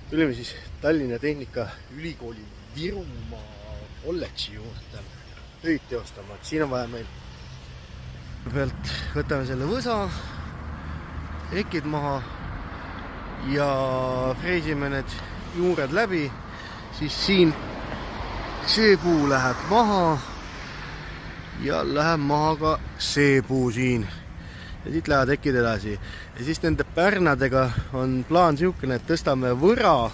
Tulime siis Tallinna Tehnikaülikooli Virumaa kolledži juurde töid teostama. Siin on vaja meil pealt võtame selle võsa, ekid maha ja freesime need juured läbi. Siis siin see puu läheb maha ja läheb maha ka see puu siin. Ja siit lähevad ekid edasi. Ja siis nende pärnadega on plaan siukene, et tõstame võra,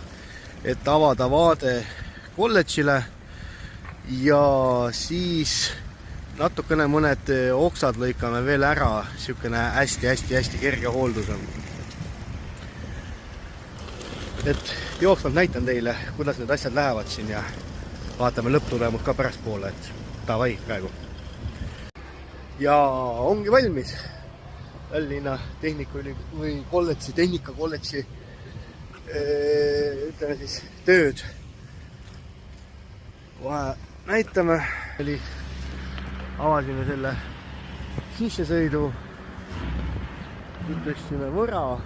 et avada vaade kolledžile. Ja siis natukene mõned oksad lõikame veel ära. Siukene hästi kerge hooldus on. Et jooksvalt näitan teile, kuidas need asjad lähevad siin ja vaatame lõpptulemust ka pärast poole, et davai praegu. Ja ongi valmis. Tallinna Tehnikakolledži ütleme siis tööd. Kohe näitame. Avasime selle sissesõidu. Tõstsime võra.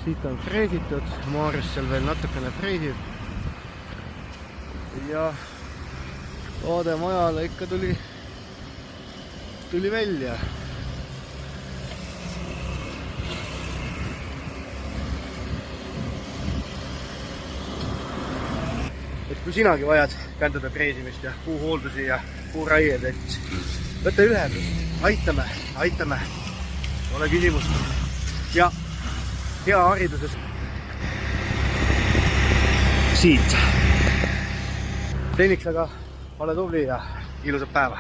Siit on freesitud. Maarjas seal veel natukene freesib. Ja vaade majale ikka tuli välja. Et kui sinagi vajad kändade freesimist ja puuhooldusi ja puuraied, et võta ühendust, aitame, ole küsimust ja hea hariduses. Siit. Teeniks aga ole tubli ja ilusat päeva.